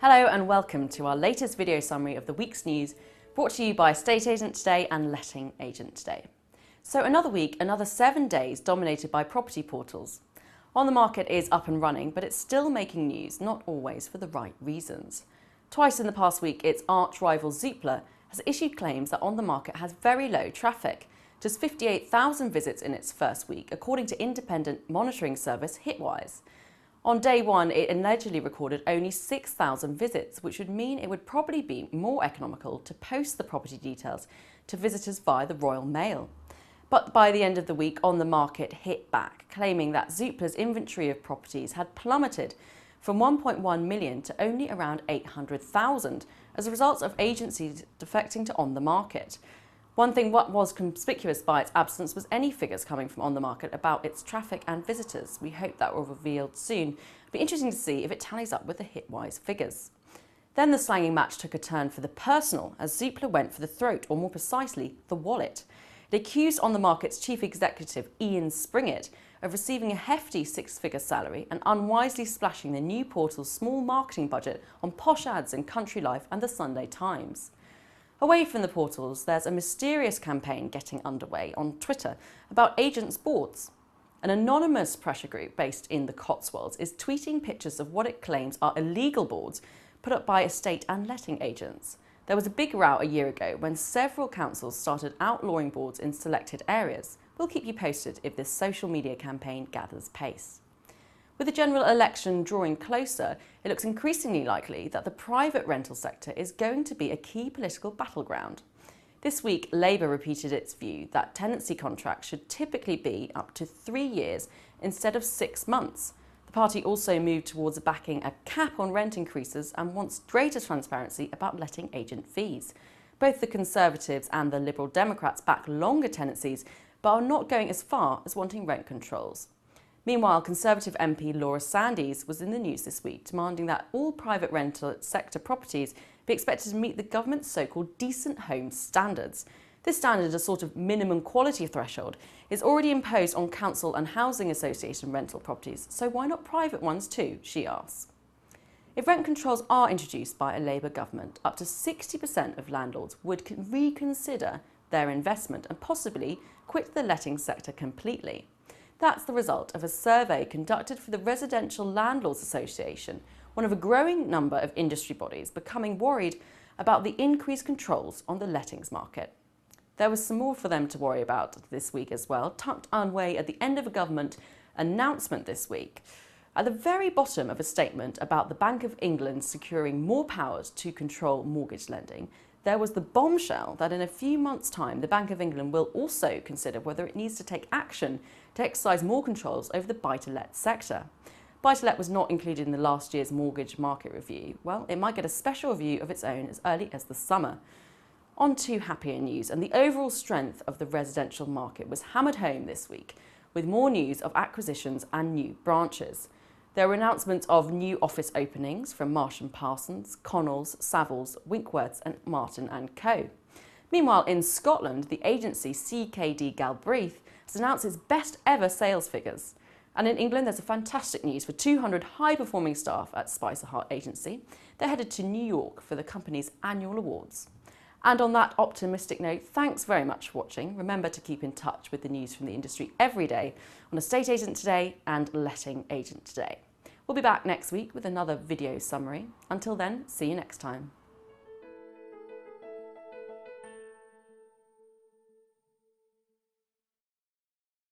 Hello and welcome to our latest video summary of the week's news, brought to you by Estate Agent Today and Letting Agent Today. So another week, another 7 days dominated by property portals. On the Market is up and running, but it's still making news, not always for the right reasons. Twice in the past week, its arch rival Zoopla has issued claims that On the Market has very low traffic, just 58,000 visits in its first week, according to independent monitoring service Hitwise. On day one, it allegedly recorded only 6,000 visits, which would mean it would probably be more economical to post the property details to visitors via the Royal Mail. But by the end of the week, On the Market hit back, claiming that Zoopla's inventory of properties had plummeted from 1.1 million to only around 800,000 as a result of agencies defecting to On the Market. One thing what was conspicuous by its absence was any figures coming from On the Market about its traffic and visitors. We hope that will be revealed soon. It'll be interesting to see if it tallies up with the Hitwise figures. Then the slanging match took a turn for the personal as Zoopla went for the throat, or more precisely, the wallet. It accused On the Market's chief executive, Ian Springett, of receiving a hefty six-figure salary and unwisely splashing the new portal's small marketing budget on posh ads in Country Life and the Sunday Times. Away from the portals, there's a mysterious campaign getting underway on Twitter about agents' boards. An anonymous pressure group based in the Cotswolds is tweeting pictures of what it claims are illegal boards put up by estate and letting agents. There was a big row a year ago when several councils started outlawing boards in selected areas. We'll keep you posted if this social media campaign gathers pace. With the general election drawing closer, it looks increasingly likely that the private rental sector is going to be a key political battleground. This week, Labour repeated its view that tenancy contracts should typically be up to 3 years instead of 6 months. The party also moved towards backing a cap on rent increases and wants greater transparency about letting agent fees. Both the Conservatives and the Liberal Democrats back longer tenancies, but are not going as far as wanting rent controls. Meanwhile, Conservative MP Laura Sandys was in the news this week, demanding that all private rental sector properties be expected to meet the government's so-called decent home standards. This standard, a sort of minimum quality threshold, is already imposed on council and housing association rental properties, so why not private ones too, she asks. If rent controls are introduced by a Labour government, up to 60% of landlords would reconsider their investment and possibly quit the letting sector completely. That's the result of a survey conducted for the Residential Landlords Association, one of a growing number of industry bodies becoming worried about the increased controls on the lettings market. There was some more for them to worry about this week as well, tucked away at the end of a government announcement this week. At the very bottom of a statement about the Bank of England securing more powers to control mortgage lending, there was the bombshell that in a few months' time, the Bank of England will also consider whether it needs to take action to exercise more controls over the buy-to-let sector. Buy-to-let was not included in the last year's mortgage market review. Well, it might get a special review of its own as early as the summer. On to happier news, and the overall strength of the residential market was hammered home this week, with more news of acquisitions and new branches. There were announcements of new office openings from Marsh & Parsons, Connells, Savills, Winkworths and Martin & Co. Meanwhile, in Scotland, the agency CKD Galbraith has announced its best ever sales figures. And in England, there's a fantastic news for 200 high-performing staff at Spicer Hart Agency. They're headed to New York for the company's annual awards. And on that optimistic note, thanks very much for watching. Remember to keep in touch with the news from the industry every day on Estate Agent Today and Letting Agent Today. We'll be back next week with another video summary. Until then, see you next time.